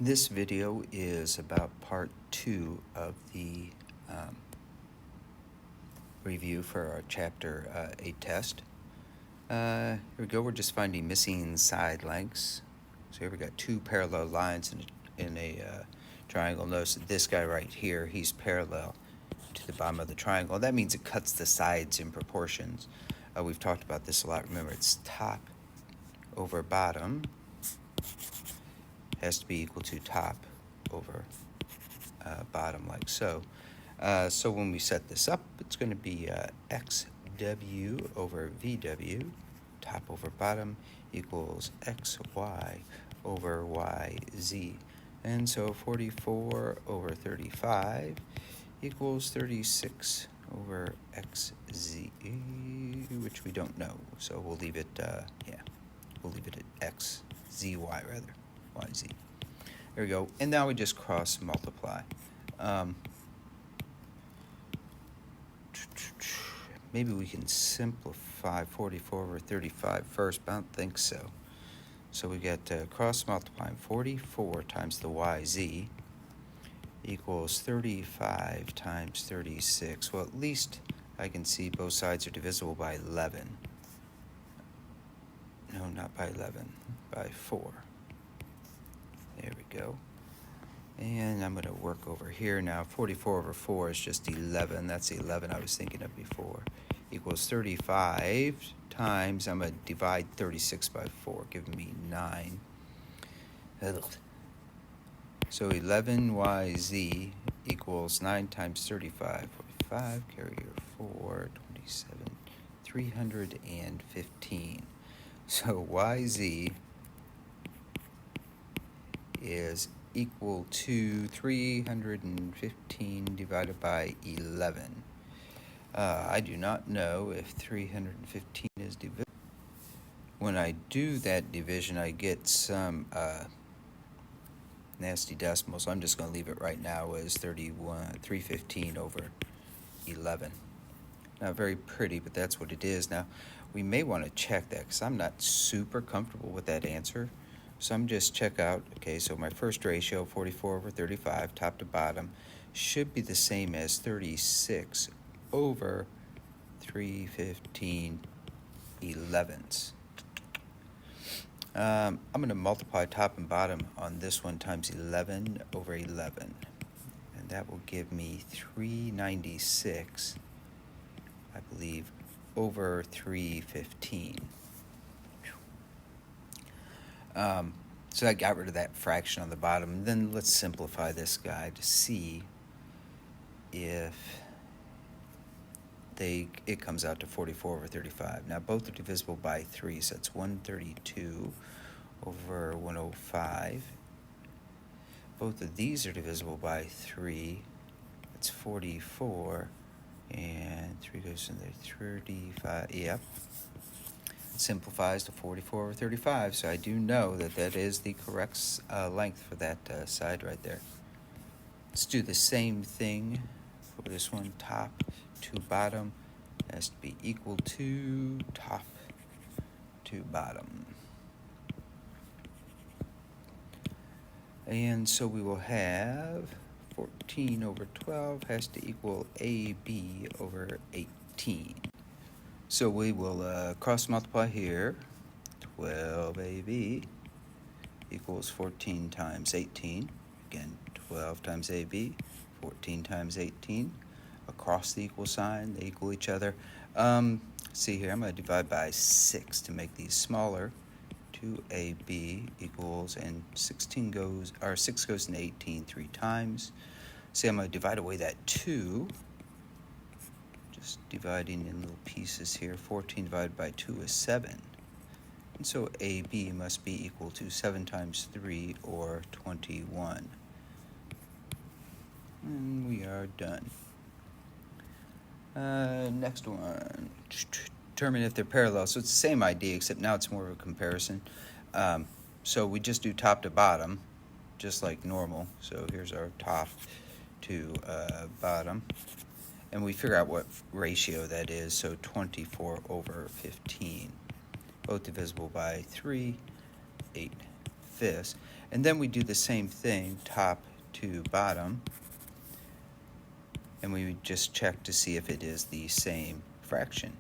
This video is about part 2 of the review for our chapter 8 test. Here we go. We're just finding missing side lengths. So here we got two parallel lines in a triangle. Notice that this guy right here, he's parallel to the bottom of the triangle. That means it cuts the sides in proportions. We've talked about this a lot. Remember, it's top over bottom has to be equal to top over bottom, like so. So when we set this up, it's going to be xw over vw, top over bottom, equals xy over yz. And so 44 over 35 equals 36 over xz, which we don't know. So we'll leave it, we'll leave it at xzy rather, yz. There we go. And now we just cross multiply. Maybe we can simplify 44 over 35 first, but I don't think so. So we get cross multiplying 44 times the yz equals 35 times 36. Well, at least I can see both sides are divisible by 11. No, not by 11, by 4. There we go. And I'm going to work over here now. 44 over 4 is just 11. That's the 11 I was thinking of before. Equals 35 times, I'm going to divide 36 by 4, giving me 9. So 11yz equals 9 times 35, 45, carry your 4, 27, 315. So yz is equal to 315 divided by 11. I do not know if 315 is divisible. When I do that division, I get some nasty decimals. I'm just going to leave it right now as 315 over 11. Not very pretty, but that's what it is. Now, we may want to check that because I'm not super comfortable with that answer. So I'm just check out, okay, so my first ratio, 44 over 35, top to bottom, should be the same as 36 over 315 11ths. I'm going to multiply top and bottom on this one times 11 over 11. And that will give me 396, I believe, over 315. So I got rid of that fraction on the bottom. And then let's simplify this guy to see if it comes out to 44 over 35. Now both are divisible by 3, so that's 132 over 105. Both of these are divisible by 3. That's 44, and 3 goes in there, 35. Yep. Simplifies to 44 over 35, so I do know that that is the correct length for that side right there. Let's do the same thing for this one. Top to bottom has to be equal to top to bottom. And so we will have 14 over 12 has to equal AB over 18. So we will cross multiply here. 12AB equals 14 times 18. Again, 12 times AB, 14 times 18. Across the equal sign, they equal each other. See here, I'm going to divide by 6 to make these smaller. 2AB equals, and 6 goes into 18 3 times. See, I'm going to divide away that 2. Just dividing in little pieces here. 14 divided by 2 is 7. And so AB must be equal to 7 times 3, or 21. And we are done. Next one. Determine if they're parallel. So it's the same idea, except now it's more of a comparison. So we just do top to bottom, just like normal. So here's our top to bottom. And we figure out what ratio that is, so 24 over 15. Both divisible by 3, 8 fifths. And then we do the same thing, top to bottom, and we would just check to see if it is the same fraction.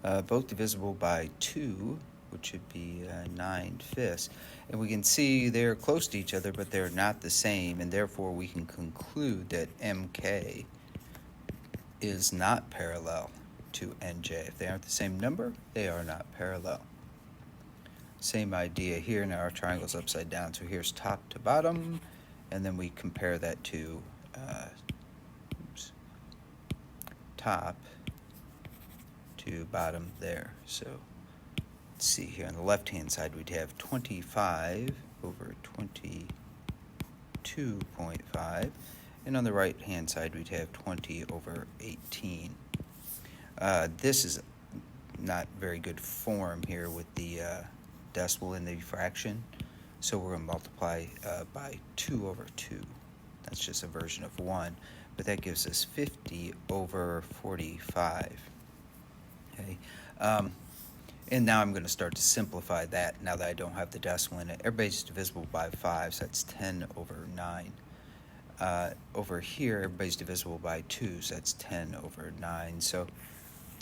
Both divisible by 2, which would be 9/5. And we can see they're close to each other, but they're not the same, and therefore we can conclude that MK is not parallel to NJ. If they aren't the same number, they are not parallel. Same idea here. Now our triangle's upside down, so here's top to bottom, and then we compare that to top to bottom there. So let's see here. On the left-hand side, we'd have 25 over 22.5, and on the right-hand side, we'd have 20 over 18. This is not very good form here with the decimal in the fraction, so we're going to multiply by 2 over 2. That's just a version of 1, but that gives us 50 over 45. Okay, and now I'm going to start to simplify that now that I don't have the decimal in it. Everybody's divisible by 5, so that's 10 over 9. Over here, everybody's divisible by 2, so that's 10 over 9. So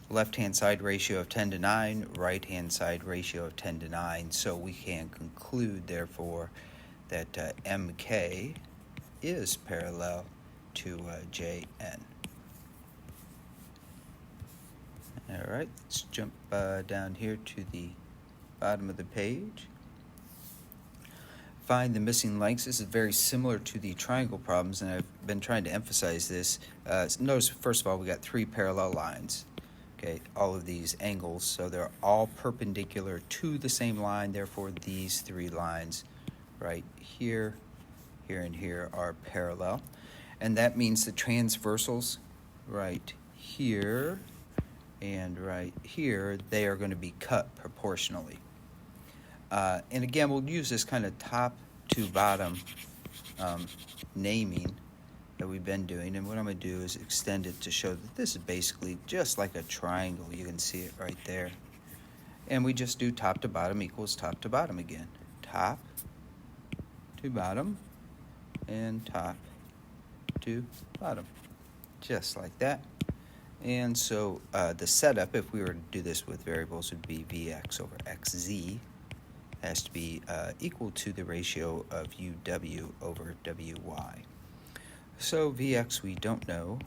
left-hand side ratio of 10 to 9, right-hand side ratio of 10 to 9. So we can conclude, therefore, that MK is parallel to JN. All right, let's jump down here to the bottom of the page. Find the missing lengths. This is very similar to the triangle problems, and I've been trying to emphasize this. Notice, first of all, we got 3 parallel lines. Okay, all of these angles, so they're all perpendicular to the same line. Therefore, these 3 lines right here, here, and here are parallel. And that means the transversals right here and right here, they are going to be cut proportionally. And again, we'll use this kind of top to bottom naming that we've been doing. And what I'm going to do is extend it to show that this is basically just like a triangle. You can see it right there. And we just do top to bottom equals top to bottom again. Top to bottom and top to bottom. Just like that. And so the setup, if we were to do this with variables, would be Vx over Xz. Has to be equal to the ratio of UW over WY. So Vx we don't know,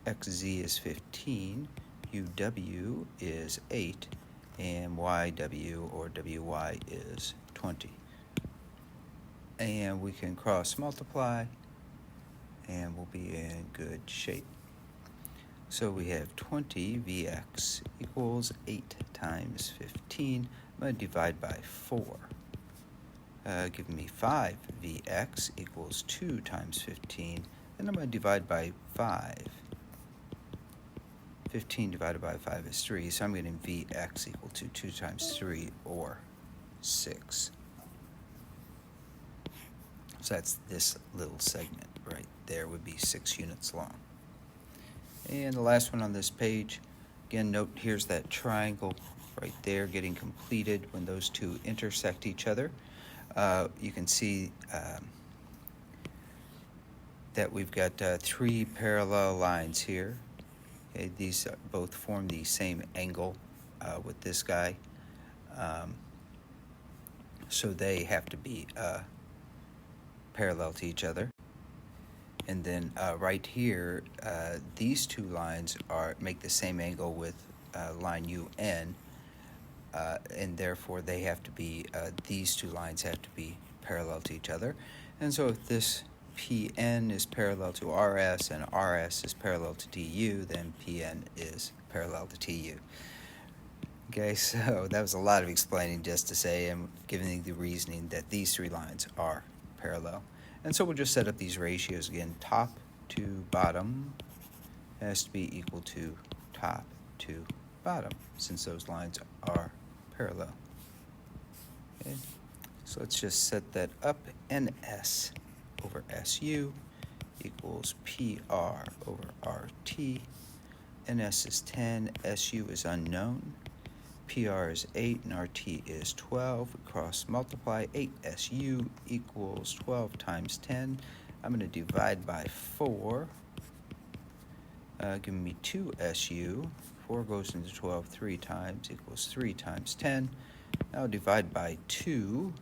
Xz is 15, UW is 8, and YW or WY is 20. And we can cross multiply, and we'll be in good shape. So we have 20 Vx equals 8 times 15. I'm going to divide by 4. Giving me 5 Vx equals 2 times 15. Then I'm going to divide by 5. 15 divided by 5 is 3, so I'm getting Vx equal to 2 times 3, or 6. So that's this little segment right there would be 6 units long. And the last one on this page, again, note here's that triangle right there getting completed when those two intersect each other. You can see that we've got 3 parallel lines here. Okay, these both form the same angle with this guy. So they have to be parallel to each other. And then right here, these 2 lines make the same angle with line UN, and therefore they have to be, these 2 lines have to be parallel to each other. And so if this PN is parallel to RS and RS is parallel to DU, then PN is parallel to TU. Okay, so that was a lot of explaining just to say and giving the reasoning that these 3 lines are parallel. And so we'll just set up these ratios again. Top to bottom has to be equal to top to bottom, since those lines are parallel. Okay. So let's just set that up. NS over SU equals PR over RT. NS is 10, SU is unknown. PR is 8 and RT is 12. We cross multiply. 8SU equals 12 times 10. I'm going to divide by 4, giving me 2SU. 4 goes into 12 3 times equals 3 times 10. Now divide by 2.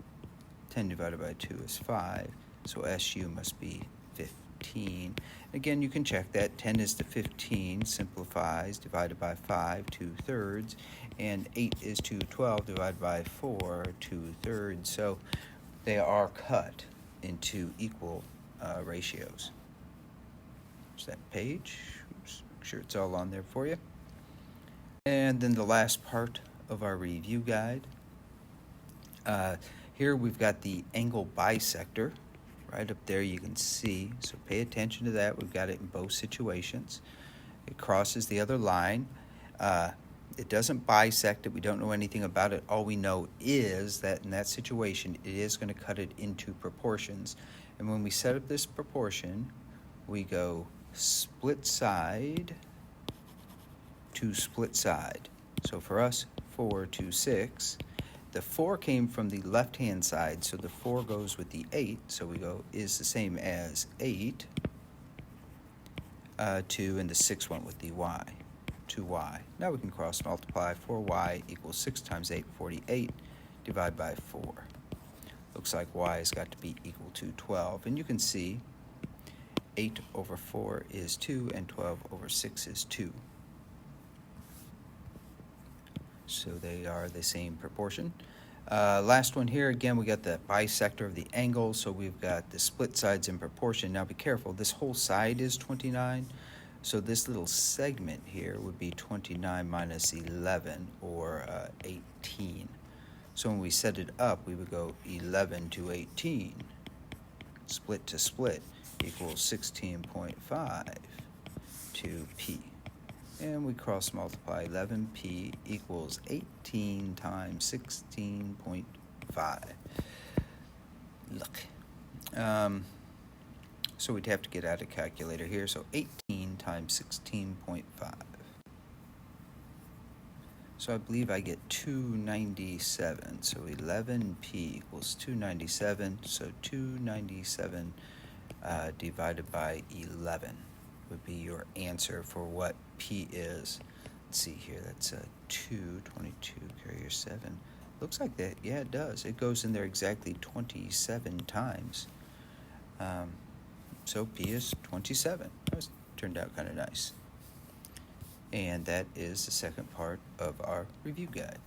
10 divided by 2 is 5, so SU must be 15. Again, you can check that. 10 is to 15, simplifies, divided by 5, 2/3, and 8 is to 12, divided by 4, 2/3. So they are cut into equal ratios. There's that page. Oops, make sure it's all on there for you. And then the last part of our review guide. Here we've got the angle bisector. Right up there you can see, so pay attention to that. We've got it in both situations. It crosses the other line. It doesn't bisect it. We don't know anything about it. All we know is that in that situation, it is going to cut it into proportions. And when we set up this proportion, we go split side to split side. So for us, 4 to 6. The 4 came from the left-hand side, so the 4 goes with the 8, so we go is the same as 8, 2, and the 6 went with the y, 2y. Now we can cross multiply. 4y equals 6 times 8, 48, divide by 4. Looks like y has got to be equal to 12, and you can see 8 over 4 is 2, and 12 over 6 is 2. So they are the same proportion. Last one here, again, we got the bisector of the angle, so we've got the split sides in proportion. Now be careful, this whole side is 29, so this little segment here would be 29 minus 11, or 18. So when we set it up, we would go 11 to 18, split to split, equals 16.5 to P. And we cross multiply. 11p equals 18 times 16.5. Look. So we'd have to get out a calculator here. So 18 times 16.5. So I believe I get 297. So 11p equals 297. So 297 divided by 11. Would be your answer for what P is. Let's see here, that's a 2, 22, carrier 7. Looks like that, yeah, it does. It goes in there exactly 27 times. So P is 27. That turned out kind of nice. And that is the second part of our review guide.